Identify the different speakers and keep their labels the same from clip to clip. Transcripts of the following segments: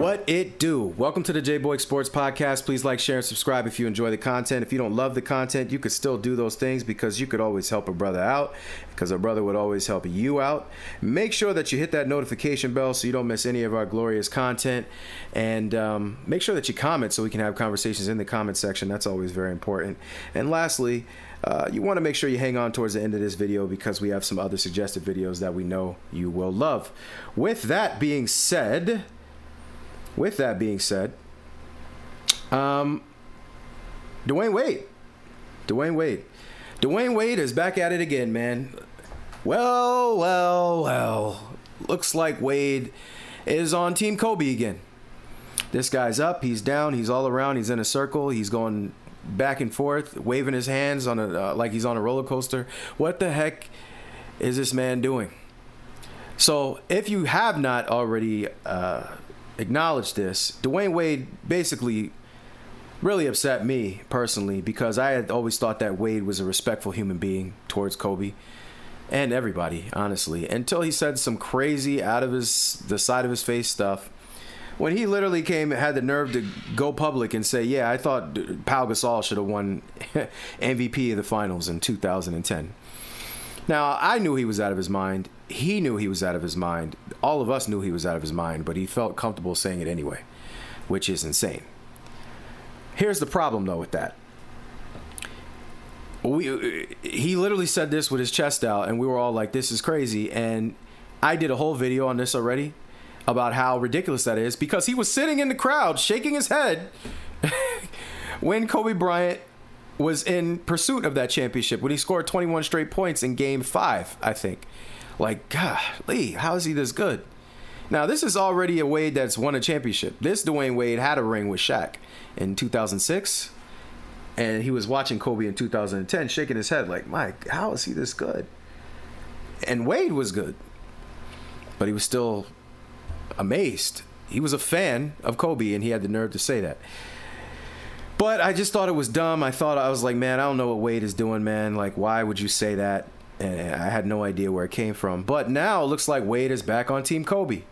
Speaker 1: What it do? Welcome to the J-Boy Sports Podcast. Please like, share, and subscribe if you enjoy the content. If you don't love the content, you could still do those things because you could always help a brother out, because a brother would always help you out. Make sure that you hit that notification bell so you don't miss any of our glorious content. And make sure that you comment so we can have conversations in the comment section. That's always very important. And lastly, you want to make sure you hang on towards the end of this video because we have some other suggested videos that we know you will love. With that being said, Dwayne Wade is back at it again, man. Well. Looks like Wade is on Team Kobe again. This guy's up, he's down, he's all around, he's in a circle, he's going back and forth, waving his hands on like he's on a roller coaster. What the heck is this man doing? So if you have not already acknowledged this, Dwayne Wade basically really upset me personally because I had always thought that Wade was a respectful human being towards Kobe and everybody, honestly, until he said some crazy out of the side of his face stuff when he literally had the nerve to go public and say, yeah, I thought Pau Gasol should have won MVP of the finals in 2010. Now, I knew he was out of his mind. He knew he was out of his mind. All of us knew he was out of his mind, but he felt comfortable saying it anyway, which is insane. Here's the problem, though, with that. He literally said this with his chest out, and we were all like, this is crazy. And I did a whole video on this already about how ridiculous that is because he was sitting in the crowd shaking his head when Kobe Bryant was in pursuit of that championship, when he scored 21 straight points in Game 5, I think. Like, golly, how is he this good? Now, this is already a Wade that's won a championship. This Dwayne Wade had a ring with Shaq in 2006, and he was watching Kobe in 2010, shaking his head like, Mike, how is he this good? And Wade was good, but he was still amazed. He was a fan of Kobe, and he had the nerve to say that. But I just thought it was dumb. I was like, man, I don't know what Wade is doing, man. Like, why would you say that? And I had no idea where it came from. But now it looks like Wade is back on Team Kobe.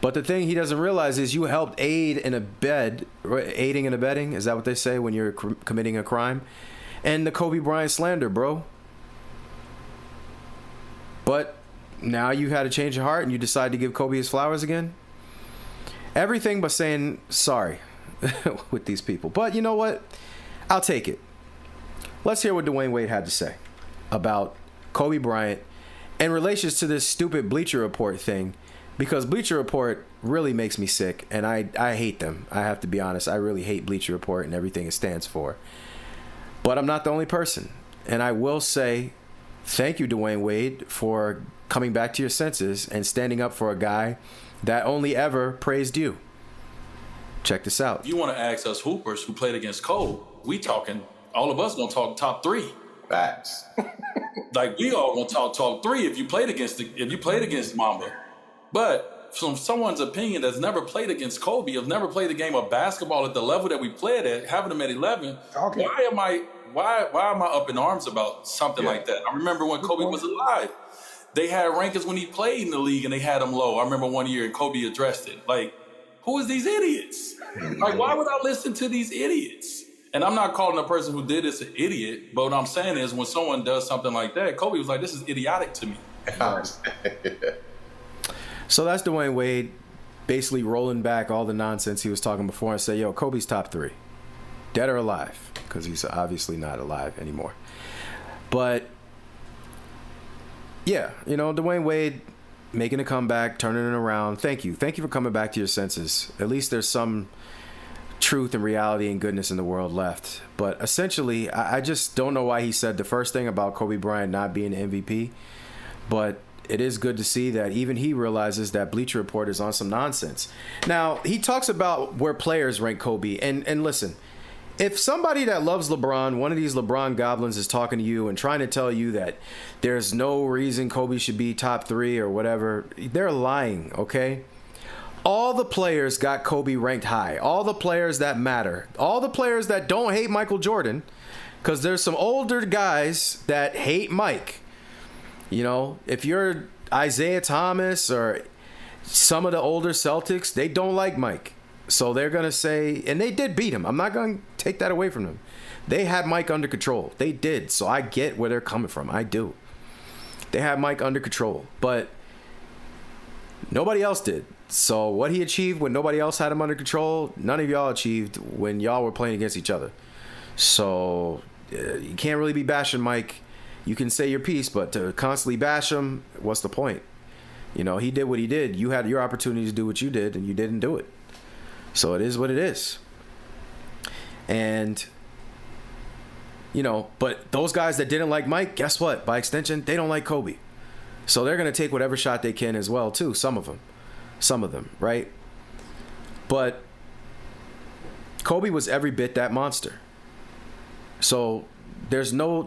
Speaker 1: But the thing he doesn't realize is you helped aiding and abetting. Is that what they say when you're committing a crime? And the Kobe Bryant slander, bro. But now you had a change of heart and you decide to give Kobe his flowers again? Everything but saying sorry with these people. But you know what? I'll take it. Let's hear what Dwayne Wade had to say about Kobe Bryant in relation to this stupid Bleacher Report thing, because Bleacher Report really makes me sick, and I hate them. I have to be honest. I really hate Bleacher Report and everything it stands for. But I'm not the only person. And I will say thank you, Dwayne Wade, for coming back to your senses and standing up for a guy that only ever praised you. Check this out.
Speaker 2: You want to ask us hoopers who played against Cole, we talking, all of us gonna talk top three.
Speaker 3: Facts.
Speaker 2: Like, we all gonna talk three if you played against Mamba. But from someone's opinion that's never played against Kobe, has never played a game of basketball at the level that we played at, having them at 11, okay. Why am I up in arms about something like that? I remember when Kobe was alive. They had rankings when he played in the league and they had him low. I remember one year and Kobe addressed it. Like, who is these idiots? Like, why would I listen to these idiots? And I'm not calling the person who did this an idiot, but what I'm saying is when someone does something like that, Kobe was like, this is idiotic to me.
Speaker 1: So that's Dwayne Wade basically rolling back all the nonsense he was talking before and say, yo, Kobe's top three. Dead or alive, because he's obviously not alive anymore. But, yeah, you know, Dwayne Wade making a comeback, turning it around. Thank you. Thank you for coming back to your senses. At least there's some truth and reality and goodness in the world left. But essentially, I just don't know why he said the first thing about Kobe Bryant not being MVP. But it is good to see that even he realizes that Bleacher Report is on some nonsense. Now, he talks about where players rank Kobe. And listen, if somebody that loves LeBron, one of these LeBron goblins is talking to you and trying to tell you that there's no reason Kobe should be top three or whatever, they're lying, okay? All the players got Kobe ranked high. All the players that matter. All the players that don't hate Michael Jordan, because there's some older guys that hate Mike. You know, if you're Isaiah Thomas or some of the older Celtics, they don't like Mike. So they're going to say, and they did beat him. I'm not going to take that away from them. They had Mike under control. They did. So I get where they're coming from. I do. They had Mike under control. But nobody else did. So what he achieved when nobody else had him under control, none of y'all achieved when y'all were playing against each other. So you can't really be bashing Mike. You can say your piece, but to constantly bash him, what's the point? You know, he did what he did. You had your opportunity to do what you did, and you didn't do it. So it is what it is. And, you know, but those guys that didn't like Mike, guess what? By extension, they don't like Kobe. So they're going to take whatever shot they can as well, too. Some of them, right? But Kobe was every bit that monster. So there's no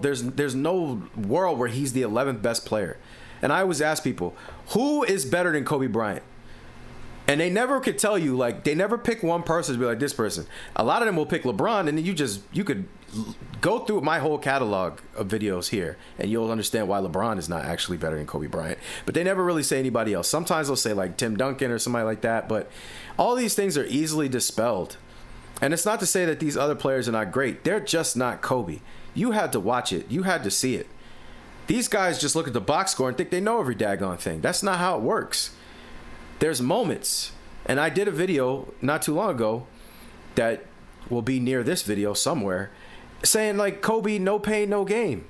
Speaker 1: world where he's the 11th best player. And I always ask people, who is better than Kobe Bryant? And they never could tell you, like, they never pick one person to be like this person. A lot of them will pick LeBron, and then you could go through my whole catalog of videos here, and you'll understand why LeBron is not actually better than Kobe Bryant. But they never really say anybody else. Sometimes they'll say, like, Tim Duncan or somebody like that. But all these things are easily dispelled. And it's not to say that these other players are not great. They're just not Kobe. You had to watch it. You had to see it. These guys just look at the box score and think they know every daggone thing. That's not how it works. There's moments, and I did a video not too long ago that will be near this video somewhere, saying, like, Kobe, no pain, no game.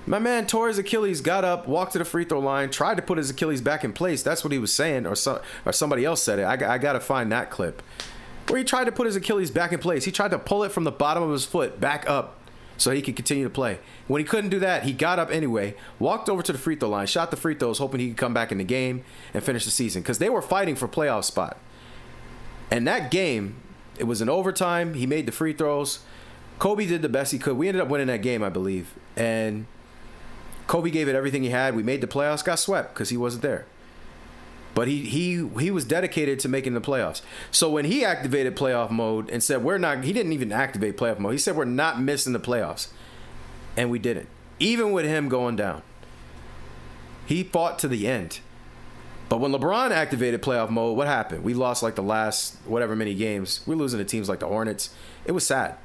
Speaker 1: My man tore his Achilles, got up, walked to the free throw line, tried to put his Achilles back in place. That's what he was saying, or somebody else said it. I got to find that clip. Where he tried to put his Achilles back in place. He tried to pull it from the bottom of his foot back up so he could continue to play. When he couldn't do that, he got up anyway, walked over to the free throw line, shot the free throws, hoping he could come back in the game and finish the season. Because they were fighting for playoff spot. And that game, it was an overtime. He made the free throws. Kobe did the best he could. We ended up winning that game, I believe. And Kobe gave it everything he had. We made the playoffs, got swept because he wasn't there. But he was dedicated to making the playoffs. So when he activated playoff mode and said he didn't even activate playoff mode. He said we're not missing the playoffs. And we didn't. Even with him going down. He fought to the end. But when LeBron activated playoff mode, what happened? We lost like the last whatever many games. We're losing to teams like the Hornets. It was sad.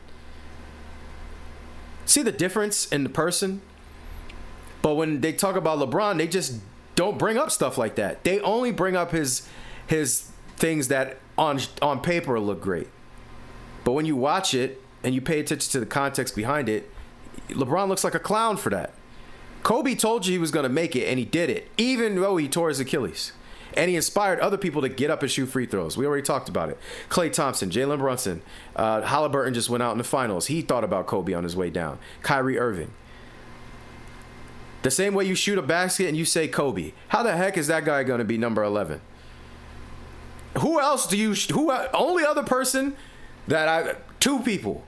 Speaker 1: See the difference in the person? But when they talk about LeBron, they just don't bring up stuff like that. They only bring up his things that on paper look great. But when you watch it and you pay attention to the context behind it, LeBron looks like a clown for that. Kobe told you he was going to make it, and he did it, even though he tore his Achilles. And he inspired other people to get up and shoot free throws. We already talked about it. Klay Thompson, Jalen Brunson, Halliburton just went out in the finals. He thought about Kobe on his way down. Kyrie Irving. The same way you shoot a basket and you say Kobe. How the heck is that guy going to be number 11? Who else do you... only other person two people.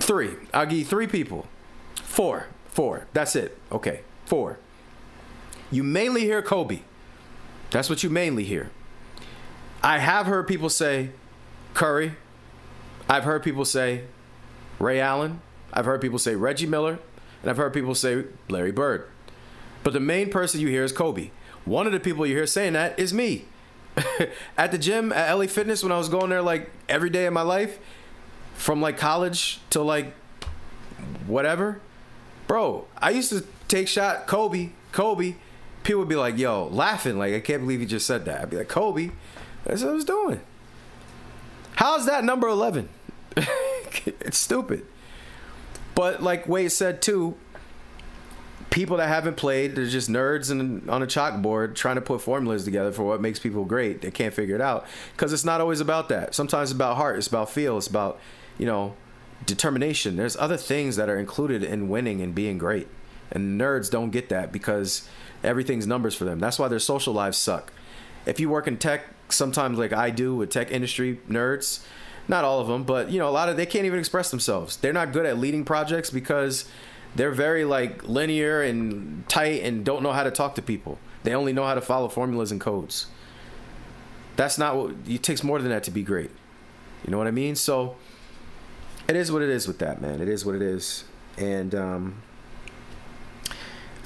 Speaker 1: Three. I'll give you three people. Four. That's it. Okay. 4. You mainly hear Kobe. That's what you mainly hear. I have heard people say Curry. I've heard people say Ray Allen. I've heard people say Reggie Miller. And I've heard people say Larry Bird. But the main person you hear is Kobe. One of the people you hear saying that is me. At the gym at LA Fitness, when I was going there like every day of my life, from like college to like whatever, bro, I used to take shot Kobe. People would be like, yo, laughing, like, I can't believe you just said that. I'd be like, Kobe, that's what I was doing. How's that number 11? It's stupid. But like Wade said too, people that haven't played, they're just nerds and on a chalkboard trying to put formulas together for what makes people great. They can't figure it out because it's not always about that. Sometimes it's about heart, it's about feel, it's about, determination. There's other things that are included in winning and being great. And nerds don't get that because everything's numbers for them. That's why their social lives suck. If you work in tech, sometimes like I do with tech industry nerds, not all of them, but a lot of, they can't even express themselves. They're not good at leading projects because they're very like linear and tight and don't know how to talk to people. They only know how to follow formulas and codes. That's not what, it takes more than that to be great. You know what I mean? So it is what it is with that, man. It is what it is. And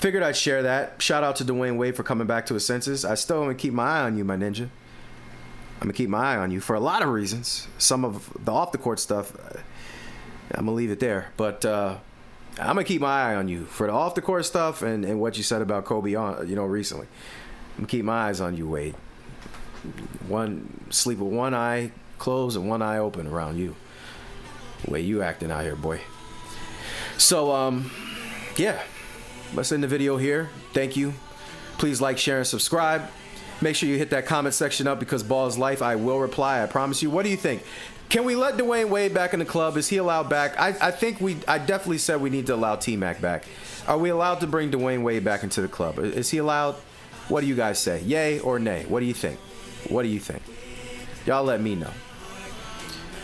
Speaker 1: Figured I'd share that. Shout out to Dwayne Wade for coming back to his senses. I still am going to keep my eye on you, my ninja. I'm going to keep my eye on you for a lot of reasons. Some of the off-the-court stuff, I'm going to leave it there. But I'm going to keep my eye on you for the off-the-court stuff and what you said about Kobe recently. I'm going to keep my eyes on you, Wade. Sleep with one eye closed and one eye open around you. The way you acting out here, boy. So, yeah. Let's end the video here. Thank you. Please like, share, and subscribe. Make sure you hit that comment section up because ball is life. I will reply. I promise you. What do you think? Can we let Dwayne Wade back in the club? Is he allowed back? I definitely said we need to allow T-Mac back. Are we allowed to bring Dwayne Wade back into the club? Is he allowed? What do you guys say? Yay or nay? What do you think? What do you think? Y'all let me know.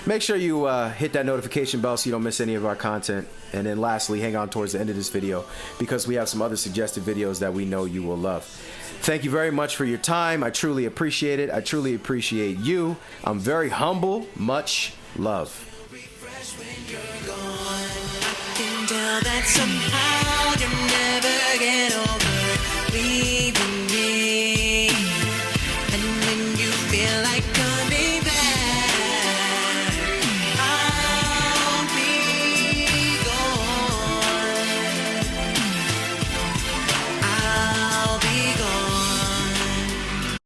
Speaker 1: Make sure you hit that notification bell so you don't miss any of our content. And then lastly, hang on towards the end of this video because we have some other suggested videos that we know you will love. Thank you very much for your time. I truly appreciate it. I truly appreciate you. I'm very humble. Much love. That somehow you're never